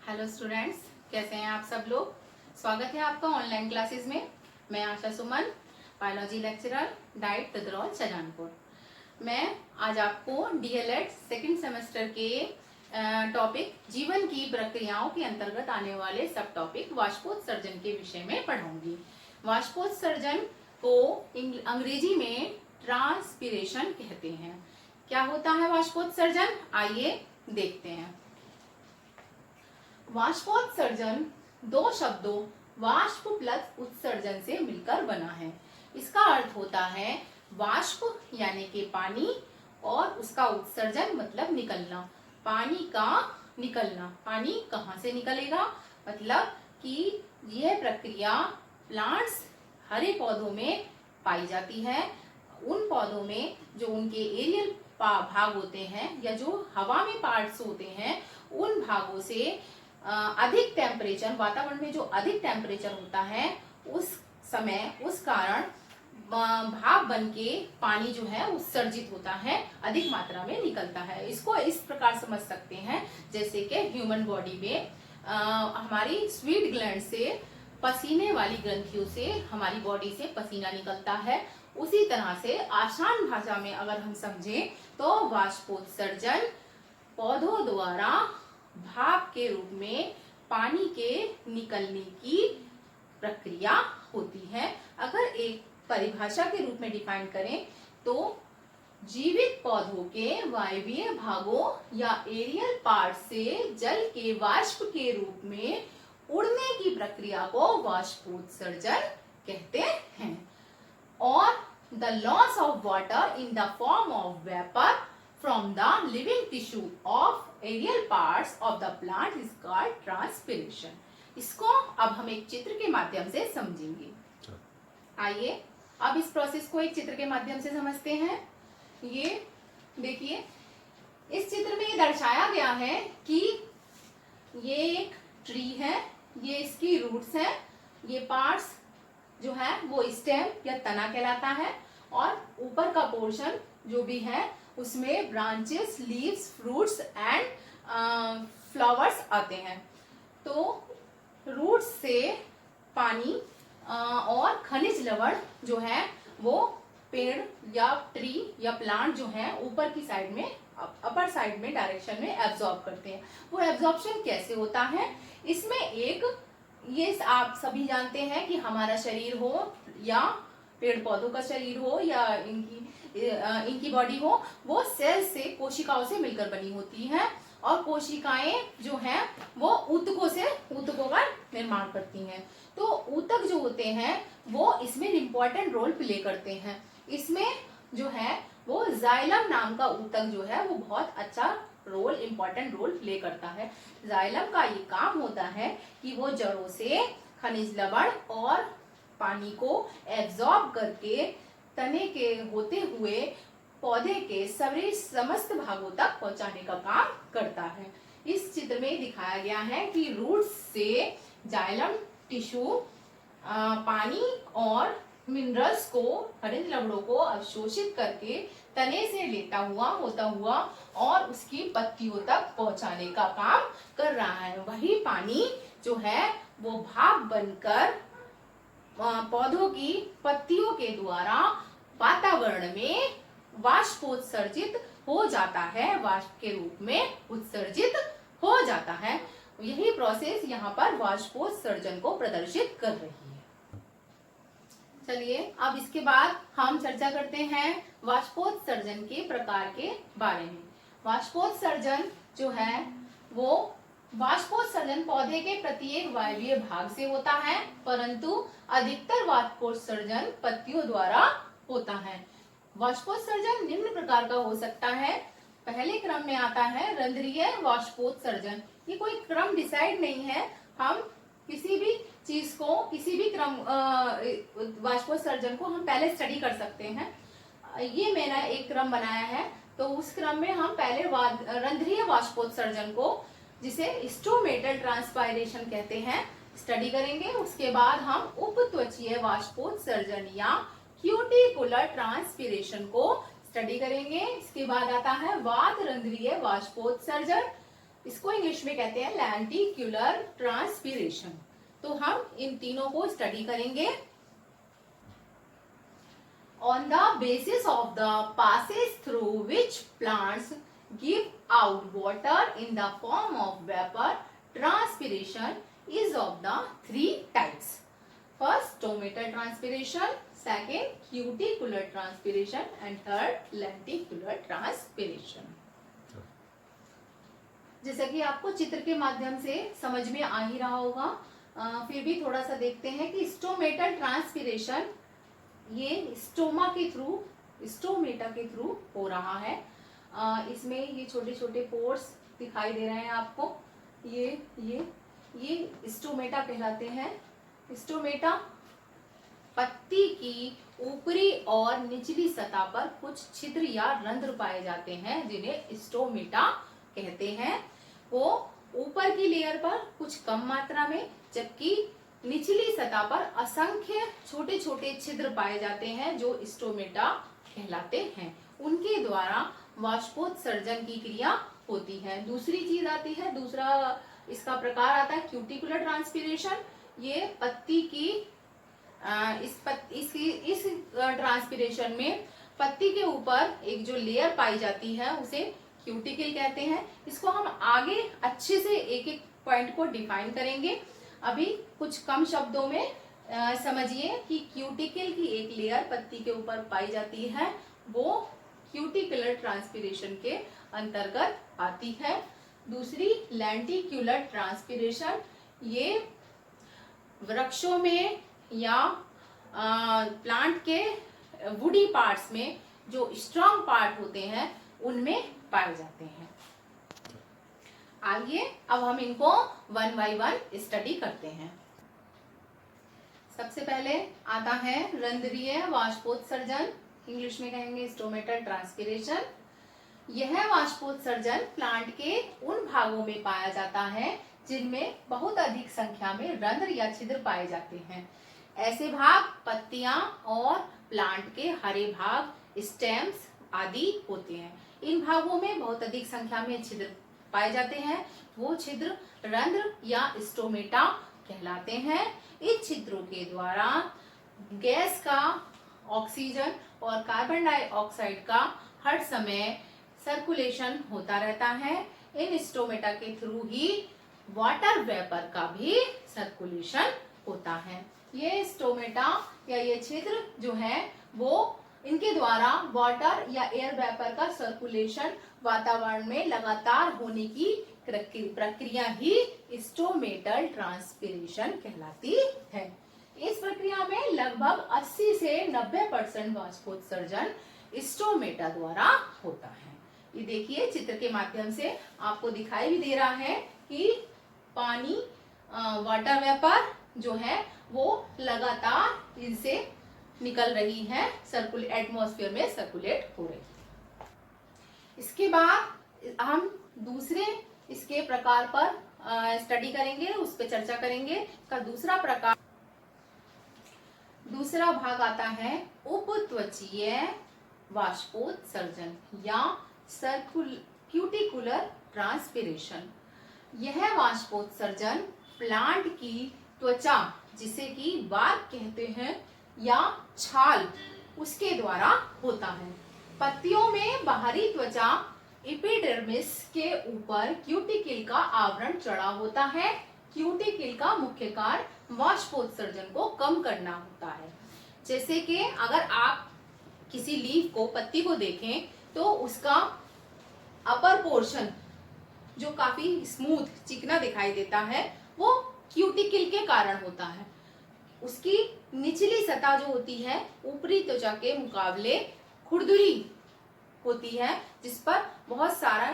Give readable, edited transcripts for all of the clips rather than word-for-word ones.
Hello students, कैसे हैं आप सब लोग। स्वागत है आपका ऑनलाइन क्लासेस में। मैं आशा सुमन, बायोलॉजी लेक्चरर, डाइट तदरौल शाहजहानपुर। मैं आज आपको डीएलएड सेकंड सेमेस्टर के टॉपिक जीवन की प्रक्रियाओं के अंतर्गत आने वाले सब टॉपिक वाष्पोत्सर्जन के विषय में पढ़ाऊंगी। वाष्पोत्सर्जन को अंग्रेजी में ट्रांसपीरेशन कहते हैं। क्या होता है वाष्पोत्सर्जन, आइए देखते हैं। वाष्पोत्सर्जन दो शब्दों वाष्प प्लस उत्सर्जन से मिलकर बना है। इसका अर्थ होता है वाष्प यानी कि पानी और उसका उत्सर्जन मतलब निकलना, पानी का निकलना। पानी कहाँ से निकलेगा, मतलब कि यह प्रक्रिया प्लांट्स हरे पौधों में पाई जाती है। उन पौधों में जो उनके एरियल भाग होते हैं या जो हवा में पार्ट्स होते हैं, उन भागों से अधिक टेम्परेचर, वातावरण में जो अधिक टेम्परेचर होता है उस समय उस कारण भाप बन के पानी जो है उत्सर्जित होता है, अधिक मात्रा में निकलता है। इसको इस प्रकार समझ सकते हैं जैसे कि ह्यूमन बॉडी में हमारी स्वीट ग्लैंड से, पसीने वाली ग्रंथियों से हमारी बॉडी से पसीना निकलता है। उसी तरह से आसान भाषा में अगर हम समझें तो वाष्पोत्सर्जन पौधों द्वारा भाप के रूप में पानी के निकलने की प्रक्रिया होती है। अगर एक परिभाषा के रूप में डिफाइन करें तो जीवित पौधों के वायवीय भागों या एरियल पार्ट से जल के वाष्प के रूप में उड़ने की प्रक्रिया को वाष्पोत्सर्जन कहते हैं। और the loss of water in the form of vapour from the living tissue of aerial parts of the plant is called transpiration। इसको अब हम एक चित्र के माध्यम से समझेंगे। आइए अब इस प्रोसेस को एक चित्र के माध्यम से समझते हैं। ये देखिए, इस चित्र में ये दर्शाया गया है कि ये एक ट्री है, ये इसकी रूट्स है, ये पार्ट्स जो है वो स्टेम या तना कहलाता है, और ऊपर का पोर्शन जो भी है उसमें branches, leaves, fruits and flowers आते हैं। तो रूट्स से पानी और खनिज लवण जो है वो पेड़ या ट्री या प्लांट जो है ऊपर की साइड में, अपर साइड में डायरेक्शन में एब्जॉर्ब करते हैं। वो एब्जॉर्प्शन कैसे होता है, इसमें एक, ये आप सभी जानते हैं कि हमारा शरीर हो या पेड़ पौधों का शरीर हो या इनकी बॉडी हो, वो सेल से, कोशिकाओं से मिलकर बनी होती है। और कोशिकाएं जो हैं वो ऊतकों का निर्माण करती हैं। तो ऊतक जो होते हैं वो इसमें इम्पोर्टेंट रोल प्ले करते हैं। इसमें जो है वो जाइलम नाम का ऊतक जो है वो बहुत अच्छा रोल, इम्पोर्टेंट रोल प्ले करता है। जाइलम का ये काम होता है कि वो जड़ों से खनिज लवण और पानी को एब्जॉर्ब करके तने के होते हुए पौधे के सभी समस्त भागों तक पहुंचाने का काम करता है। इस चित्र में दिखाया गया है कि रूट्स से जाइलम टिश्यू पानी और मिनरल्स को, खनिज लवणों को अवशोषित करके तने से लेता हुआ, होता हुआ और उसकी पत्तियों तक पहुंचाने का काम कर रहा है। वही पानी जो है वो भाप बनकर पौधों की पत्तियों के द्वारा वातावरण में वाष्पोत्सर्जित हो जाता है, वाष्प के रूप में उत्सर्जित हो जाता है। यही प्रोसेस यहाँ पर वाष्पोत्सर्जन को प्रदर्शित कर रही है। चलिए अब इसके बाद हम चर्चा करते हैं वाष्पोत्सर्जन के प्रकार के बारे में। वाष्पोत्सर्जन जो है वो वाष्पोत्सर्जन पौधे के प्रत्येक वायवीय भाग से होता है, परंतु अधिकतर वाष्पोत्सर्जन पत्तियों द्वारा होता है। वाष्पोत्सर्जन निम्न प्रकार का हो सकता है। पहले क्रम में आता है रंध्रीय वाष्पोत्सर्जन। ये कोई क्रम डिसाइड नहीं है, हम किसी भी चीज को, किसी भी क्रम वाष्पोत्सर्जन को हम पहले स्टडी कर सकते हैं। ये मैंने एक क्रम बनाया है, तो उस क्रम में हम पहले रंध्रीय वाष्पोत्सर्जन को, जिसे स्टोमेटल ट्रांसपायरेशन कहते हैं, स्टडी करेंगे। उसके बाद हम उपत्वचीय वाष्पोत्सर्जन या क्यूटिकुलर ट्रांसपीरेशन को स्टडी करेंगे। इसके बाद आता है वात रंध्रीय वाष्पोत्सर्जन। इसको इंग्लिश में कहते हैं लेंटिक्युलर ट्रांसपीरेशन। तो हम इन तीनों को स्टडी करेंगे। On the basis of the passes through which plants give out water in the form of vapor, transpiration is of the three types. First, stomatal transpiration, second, cuticular transpiration, and third, lenticular transpiration. जैसा कि आपको चित्र के माध्यम से समझ में आ ही रहा होगा, फिर भी थोड़ा सा देखते हैं कि स्टोमेटल ट्रांसपीरेशन ये स्टोमेटा के थ्रू हो रहा है। इसमें ये छोटे छोटे पोर्स दिखाई दे रहे हैं आपको, ये स्टोमेटा कहलाते हैं। स्टोमेटा पत्ती की ऊपरी और निचली सतह पर कुछ छिद्र या रंध्र पाए जाते हैं जिन्हें स्टोमेटा कहते हैं। वो ऊपर की लेयर पर कुछ कम मात्रा में, जबकि निचली सतह पर असंख्य छोटे छोटे छिद्र पाए जाते हैं जो स्टोमेटा कहलाते हैं। उनके द्वारा वाष्पोत्सर्जन की क्रिया होती है। दूसरी चीज आती है, दूसरा इसका प्रकार आता है क्यूटिकुलर ट्रांसपीरेशन। ये पत्ती की इस ट्रांसपीरेशन में पत्ती के ऊपर एक जो लेयर पाई जाती है उसे क्यूटिकल कहते हैं। इसको हम आगे अच्छे से एक एक पॉइंट को डिफाइन करेंगे। अभी कुछ कम शब्दों में समझिए कि क्यूटिकल की एक लेयर पत्ती के ऊपर पाई जाती है, वो क्यूटिकुलर ट्रांसपीरेशन के अंतर्गत आती है। दूसरी लेंटिक्युलर ट्रांसपीरेशन, ये वृक्षों में या प्लांट के वुडी पार्ट्स में जो स्ट्रॉन्ग पार्ट होते हैं उनमें पाए जाते हैं। आइए अब हम इनको वन बाय वन स्टडी करते हैं। सबसे पहले आता है रंध्रीय वाष्पोत्सर्जन, इंग्लिश में कहेंगे स्टोमेटल ट्रांसपीरेशन। यह वाष्पोत्सर्जन प्लांट के उन भागों में पाया जाता है जिनमें बहुत अधिक संख्या में रंध्र या छिद्र पाए जाते हैं। ऐसे भाग पत्तियां और प्लांट के हरे भाग, स्टेम्स आदि होते हैं। इन भागों में बहुत अधिक संख्या में छिद्र पाए जाते हैं, वो छिद्र रंध्र या स्टोमेटा कहलाते हैं। इन छिद्रों के द्वारा गैस का, ऑक्सीजन और कार्बन डाइऑक्साइड का हर समय सर्कुलेशन होता रहता है। इन स्टोमेटा के थ्रू ही वाटर वेपर का भी सर्कुलेशन होता है। ये स्टोमेटा या ये छिद्र जो है वो इनके द्वारा वाटर या एयर वेपर का सर्कुलेशन वातावरण में लगातार होने की प्रक्रिया ही स्टोमेटल ट्रांसपीरेशन कहलाती है। इस प्रक्रिया में लगभग 80 से 90% वाष्पोत्सर्जन स्टोमेटा द्वारा होता है। ये देखिए चित्र के माध्यम से आपको दिखाई भी दे रहा है कि पानी, वाटर वेपर जो है वो लगातार इनसे निकल रही है, एटमॉस्फेयर में सर्कुलेट हो रही है। इसके बाद हम दूसरे इसके प्रकार पर स्टडी करेंगे, उस पर चर्चा करेंगे। इसका दूसरा भाग आता है उपत्वचीय वाष्पोत्सर्जन या क्यूटिकुलर ट्रांसपीरेशन। यह वाष्पोत्सर्जन प्लांट की त्वचा, जिसे कि बार्क कहते हैं, या छाल, उसके द्वारा होता है। पत्तियों में बाहरी त्वचा एपिडर्मिस के ऊपर क्यूटिकल का आवरण चढ़ा होता है। क्यूटिकल का मुख्य कार्य वाष्पोत्सर्जन को कम करना होता है। जैसे कि अगर आप किसी लीफ को, पत्ती को देखें तो उसका अपर पोर्शन जो काफी स्मूथ, चिकना दिखाई देता है, वो क्यूटिकल के कारण होता है। उसकी निचली सतह जो होती है ऊपरी त्वचा के मुकाबले खुरदुरी होती है, जिस पर बहुत सारा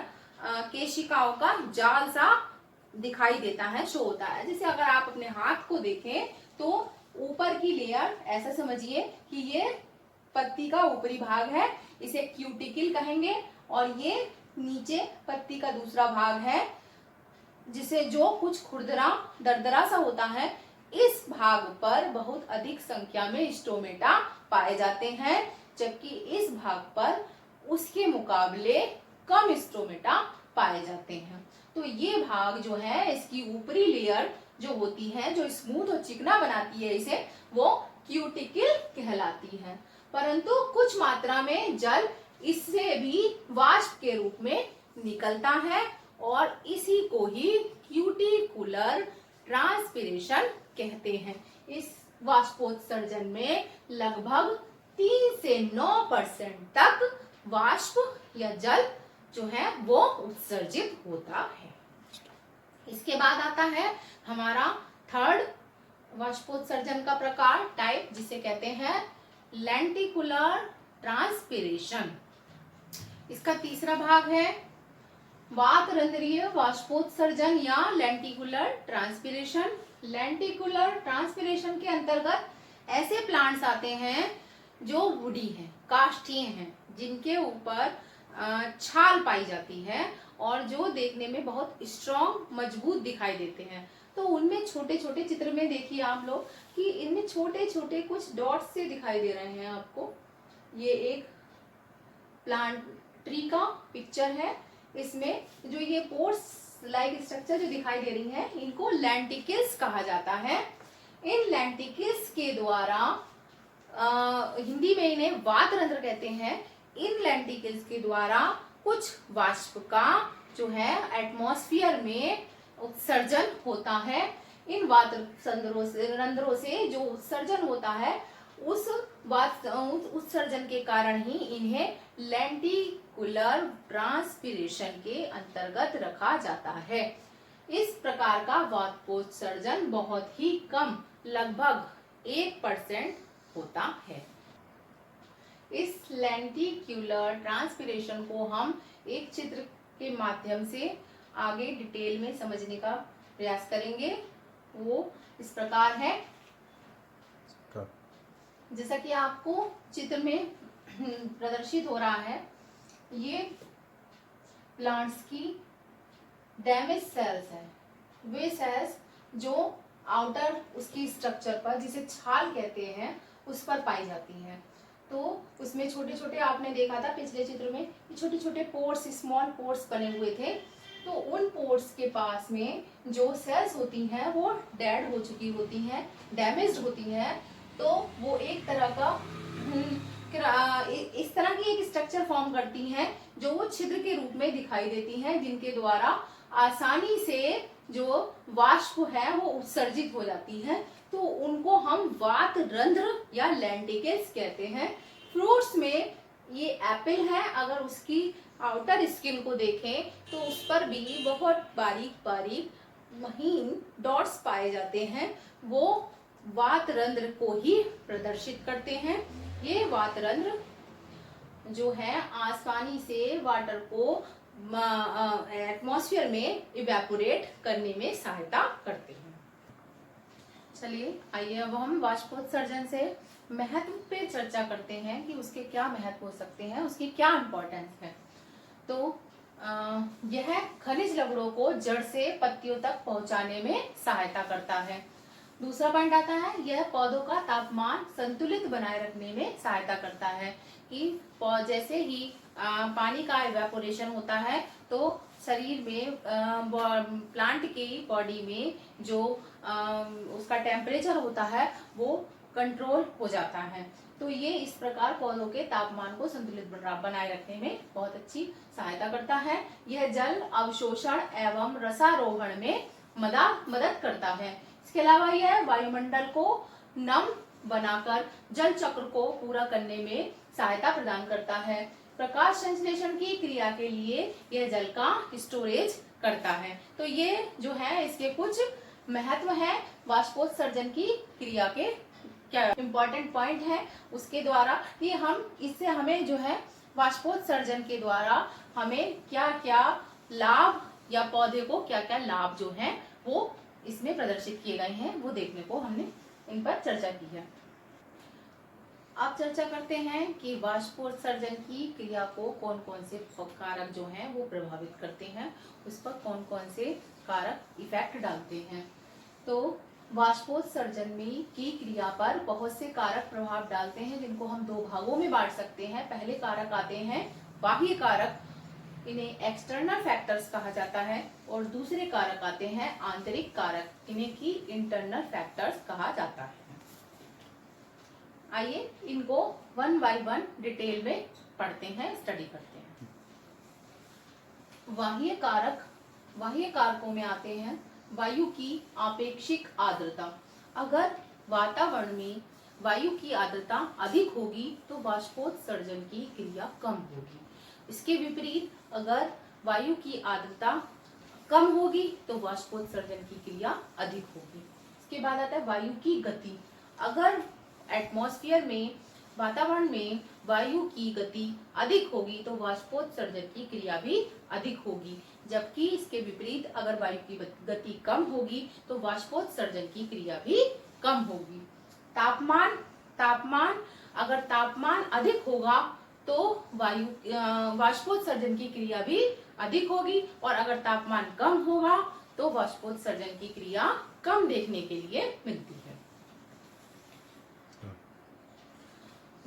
केशिकाओं का जाल सा दिखाई देता है, शो होता है। जैसे अगर आप अपने हाथ को देखें तो ऊपर की लेयर, ऐसा समझिए कि ये पत्ती का ऊपरी भाग है, इसे क्यूटिकल कहेंगे, और ये नीचे पत्ती का दूसरा भाग है जिसे जो कुछ खुरदरा दरदरा सा होता है। इस भाग पर बहुत अधिक संख्या में स्टोमेटा पाए जाते हैं, जबकि इस भाग पर उसके मुकाबले कम स्टोमेटा पाए जाते हैं। तो ये भाग जो है, इसकी ऊपरी लेयर जो होती है, जो स्मूथ और चिकना बनाती है इसे, वो क्यूटिकल कहलाती है। परंतु कुछ मात्रा में जल इससे भी वाष्प के रूप में निकलता है और इसी को ही क्यूटिकुलर ट्रांसपिरेशन कहते हैं। इस वाष्पोत्सर्जन में लगभग 3 से 9% तक वाष्प या जल जो है वो उत्सर्जित होता है। इसके बाद आता है हमारा थर्ड वाष्पोत्सर्जन का प्रकार, टाइप, जिसे कहते हैं लेंटिकुलर ट्रांसपिरेशन। इसका तीसरा भाग है वातरंध्रीय वाष्पोत्सर्जन या लेंटिकुलर ट्रांसपिरेशन। लेंटिकुलर ट्रांसपिरेशन के अंतर्गत ऐसे प्लांट्स आते हैं जो वुडी हैं, काष्ठीय हैं, जिनके ऊपर छाल पाई जाती है और जो देखने में बहुत स्ट्रॉन्ग, मजबूत दिखाई देते हैं। तो उनमें छोटे छोटे चित्र में देखिए आप लोग कि इनमें छोटे छोटे कुछ डॉट्स से दिखाई दे रहे हैं आपको। ये एक प्लांट ट्री का पिक्चर है। इसमें जो ये पोर्स लाइक स्ट्रक्चर जो दिखाई दे रही है, इनको लेंटिकल्स कहा जाता है। इन लेंटिकल्स के द्वारा हिंदी में इन्हें वातरंध्र कहते हैं। इन लेंटिकल्स के द्वारा कुछ वाष्प का जो है एटमॉस्फेयर में उत्सर्जन होता है। इन रंध्रों से जो उत्सर्जन होता है, उस उत्सर्जन के कारण ही इन्हें लेंटिकुलर ट्रांसपिरेशन के अंतर्गत रखा जाता है। इस प्रकार का वाष्पोत्सर्जन बहुत ही कम, लगभग 1% होता है। इस लेंटिकुलर ट्रांसपिरेशन को हम एक चित्र के माध्यम से आगे डिटेल में समझने का प्रयास करेंगे। वो इस प्रकार है, जैसा कि आपको चित्र में प्रदर्शित हो रहा है। ये प्लांट्स की डैमेज सेल्स है। वे सेल्स जो आउटर उसकी स्ट्रक्चर पर, जिसे छाल कहते हैं, उस पर पाई जाती हैं। तो उसमें छोटे छोटे, आपने देखा था पिछले चित्र में, छोटे छोटे पोर्स, स्मॉल पोर्स बने हुए थे। तो उन पोर्स के पास में जो सेल्स होती हैं वो डेड हो चुकी होती हैं, डैमेज्ड होती हैं। तो वो एक तरह का इस तरह की एक स्ट्रक्चर फॉर्म करती हैं जो वो छिद्र के रूप में दिखाई देती हैं, जिनके द्वारा आसानी से जो वाष्प है वो उत्सर्जित हो जाती है। तो उनको हम वातरंध्र या लेंटिकल्स कहते हैं। फ्रूट्स में ये एप्पल है, अगर उसकी आउटर स्किन को देखें तो उस पर भी बहुत बारीक बारीक महीन डॉट्स पाए जाते हैं। वो वातरंध्र को ही प्रदर्शित करते हैं। ये वातरंध्र जो है आसानी से वाटर को एटमॉस्फेयर में इवेपोरेट करने में सहायता करते हैं। चलिए आइए अब हम वाष्पोत्सर्जन से महत्व पे चर्चा करते हैं कि उसके क्या महत्व हो सकते हैं, उसकी क्या इम्पोर्टेंस है। तो यह खनिज लवणों को जड़ से पत्तियों तक पहुंचाने में सहायता करता है। दूसरा पॉइंट आता है, यह पौधों का तापमान संतुलित बनाए रखने में सहायता करता है कि जैसे ही पानी का इवेपोरेशन होता है तो शरीर में, प्लांट की बॉडी में जो उसका टेम्परेचर होता है वो कंट्रोल हो जाता है। तो ये इस प्रकार पौधों के तापमान को संतुलित बनाए रखने में बहुत अच्छी सहायता करता है। यह जल अवशोषण एवं रसारोहण में मदद करता है। इसके अलावा यह वायुमंडल को नम बनाकर जल चक्र को पूरा करने में सहायता प्रदान करता है। प्रकाश संश्लेषण की क्रिया के लिए यह जल का स्टोरेज करता है। तो ये जो है इसके कुछ महत्व है। वाष्पोत्सर्जन की क्रिया के क्या इम्पोर्टेंट पॉइंट है उसके द्वारा, ये इससे हमें जो है वाष्पोत्सर्जन के द्वारा हमें क्या क्या लाभ, या पौधे को क्या क्या लाभ जो है वो इसमें प्रदर्शित किए गए हैं, वो देखने को हमने इन पर चर्चा की है। अब चर्चा करते हैं कि वाष्पोत्सर्जन की क्रिया को कौन कौन से कारक जो हैं वो प्रभावित करते हैं, उस पर कौन कौन से कारक इफेक्ट डालते हैं। तो वाष्पोत्सर्जन में की क्रिया पर बहुत से कारक प्रभाव डालते हैं, जिनको हम दो भागों में बांट सकते हैं। पहले कारक आते हैं बाह्य कारक, इन्हें एक्सटर्नल फैक्टर्स कहा जाता है, और दूसरे कारक आते हैं आंतरिक कारक, इन्हें की इंटरनल फैक्टर्स कहा जाता है। आइए इनको वन बाय वन डिटेल में पढ़ते हैं, स्टडी करते हैं। बाह्य कारक, बाह्य कारकों में आते हैं वायु की आपेक्षिक आर्द्रता। अगर वातावरण में वायु की आर्द्रता अधिक होगी तो वाष्पोत्सर्जन की क्रिया कम होगी। इसके विपरीत अगर वायु की आर्द्रता कम होगी तो वाष्पोत्सर्जन की क्रिया अधिक होगी। इसके बाद आता है वायु की गति। अगर एटमॉस्फेयर में, वातावरण में वायु की गति अधिक होगी तो वाष्पोत्सर्जन की क्रिया भी अधिक होगी, जबकि इसके विपरीत अगर वायु की गति कम होगी तो वाष्पोत्सर्जन की क्रिया भी कम होगी। तापमान, अगर तापमान अधिक होगा तो वायु वाष्पोत्सर्जन की क्रिया भी अधिक होगी, और अगर तापमान कम होगा तो वाष्पोत्सर्जन की क्रिया कम देखने के लिए मिलती है।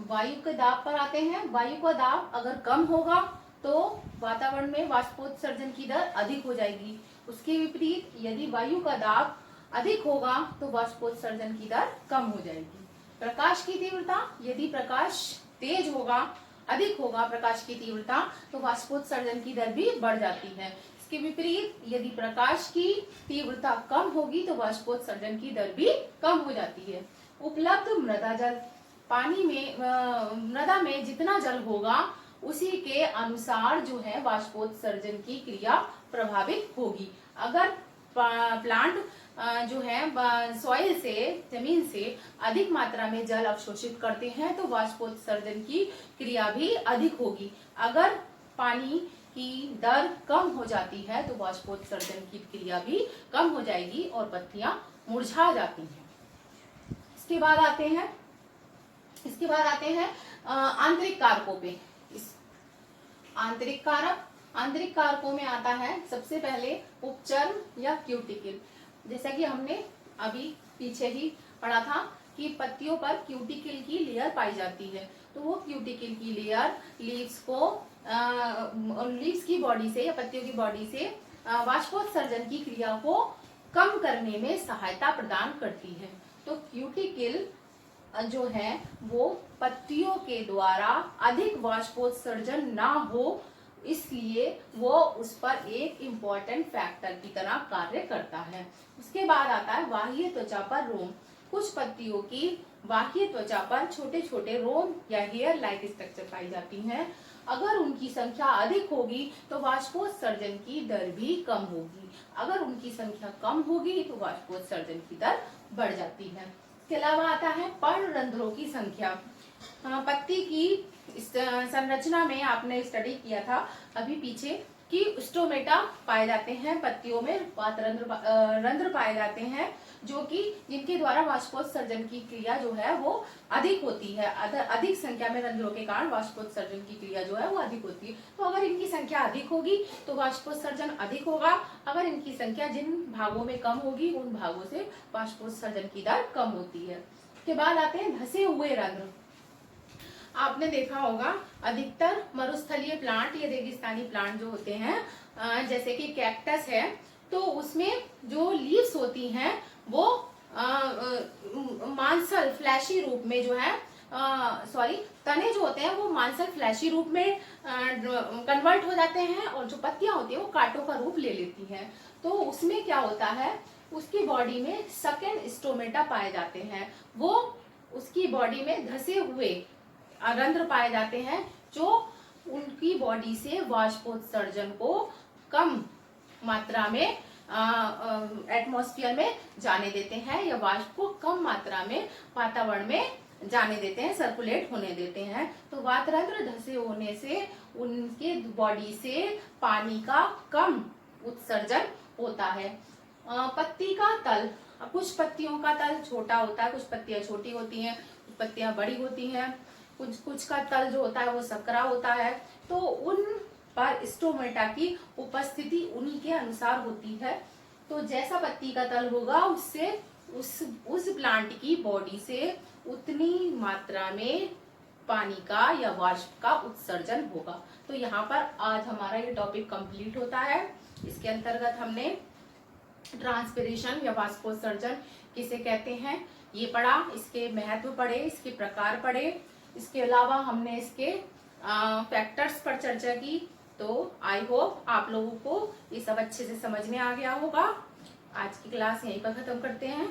वायु के दाब पर आते हैं। वायु का दाब अगर कम होगा तो वातावरण में वाष्पोत्सर्जन की दर अधिक हो जाएगी। उसके विपरीत यदि वायु का दाब अधिक होगा तो वाष्पोत्सर्जन की दर कम हो जाएगी। प्रकाश की तीव्रता, यदि प्रकाश तेज होगा, अधिक होगा प्रकाश की तीव्रता, तो वाष्पोत्सर्जन की दर भी बढ़ जाती है। इसके विपरीत यदि प्रकाश की तीव्रता कम होगी तो वाष्पोत्सर्जन की दर भी कम हो जाती है। उपलब्ध मृदा जल, पानी में मृदा में जितना जल होगा उसी के अनुसार जो है वाष्पोत्सर्जन की क्रिया प्रभावित होगी। अगर प्लांट जो है सॉइल से, जमीन से अधिक मात्रा में जल अवशोषित करते हैं तो वाष्पोत्सर्जन की क्रिया भी अधिक होगी। अगर पानी की दर कम हो जाती है तो वाष्पोत्सर्जन की क्रिया भी कम हो जाएगी और पत्तियां मुरझा जाती हैं। इसके बाद आते हैं आंतरिक कारकों पे। आंतरिक कारकों में आता है सबसे पहले उपचर्म या क्यूटिकल। जैसा कि हमने अभी पीछे ही पढ़ा था कि पत्तियों पर क्यूटिकल की लेयर पाई जाती है, तो वो क्यूटिकल की लेयर लीव्स की बॉडी से या पत्तियों की बॉडी से वाष्पोत्सर्जन की क्रिया को कम करने में सहायता प्रदान करती है। तो क्यूटिकल जो है वो पत्तियों के द्वारा अधिक वाष्पोत्सर्जन ना हो, इसलिए वो उस पर एक इम्पोर्टेंट फैक्टर की तरह कार्य करता है। उसके बाद आता है बाह्य त्वचा पर रोम। कुछ पत्तियों की बाह्य त्वचा पर छोटे छोटे रोम या हेयर लाइक स्ट्रक्चर पाई जाती हैं। अगर उनकी संख्या अधिक होगी तो वाष्पोत्सर्जन की दर भी कम होगी। अगर उनकी संख्या कम होगी तो वाष्पोत्सर्जन की दर बढ़ जाती है। इसके अलावा आता है पर्णरंध्रों की संख्या। पत्ती की संरचना में आपने स्टडी किया था अभी पीछे कि स्टोमेटा पाए जाते हैं, पत्तियों में रंध्र पाए जाते हैं जो कि जिनके द्वारा वाष्पोत्सर्जन की क्रिया जो है वो अधिक होती है। अधिक संख्या में रंध्रों के कारण वाष्पोत्सर्जन की क्रिया जो है वो अधिक होती है। तो अगर इनकी संख्या अधिक होगी तो वाष्पोत्सर्जन अधिक होगा, अगर इनकी संख्या जिन भागों में कम होगी उन भागों से वाष्पोत्सर्जन की दर कम होती है। उसके बाद आते हैं धसे हुए रंध्र। आपने देखा होगा अधिकतर मरुस्थलीय प्लांट या रेगिस्तानी प्लांट जो होते हैं जैसे कि कैक्टस है, तो उसमें जो लीव्स होती हैं वो मांसल फ्लैशी रूप में जो है तने जो होते हैं वो मांसल फ्लैशी रूप में कन्वर्ट हो जाते हैं, और जो पत्तियां होती है वो कांटों का रूप ले लेती हैं। तो उसमें क्या होता है, उसकी बॉडी में सेकंड स्टोमेटा पाए जाते हैं, वो उसकी बॉडी में धसे हुए रंध्र पाए जाते हैं जो उनकी बॉडी से वाष्पोत्सर्जन को कम मात्रा में एटमॉस्फेयर में जाने देते हैं या वाष्प को कम मात्रा में वातावरण में जाने देते हैं, सर्कुलेट होने देते हैं। तो वातरंध्र धसे होने से उनके बॉडी से पानी का कम उत्सर्जन होता है। पत्ती का तल, कुछ पत्तियों का तल छोटा होता है, कुछ पत्तियां छोटी होती हैं, कुछ पत्तियां बड़ी होती हैं, कुछ का तल जो होता है वो सकरा होता है। तो उन पर स्टोमेटा की उपस्थिति उन्हीं के अनुसार होती है। तो जैसा पत्ती का तल होगा उससे उस प्लांट की बॉडी से उतनी मात्रा में पानी का या वाष्प का उत्सर्जन होगा। तो यहाँ पर आज हमारा ये टॉपिक कंप्लीट होता है। इसके अंतर्गत हमने ट्रांसपिरेशन या वाष्पोत्सर्जन किसे कहते हैं ये पढ़ा, इसके महत्व पढ़े, इसके प्रकार पढ़े। इसके अलावा हमने इसके फैक्टर्स पर चर्चा की। तो आई होप आप लोगों को ये सब अच्छे से समझ में आ गया होगा। आज की क्लास यहीं पर खत्म करते हैं।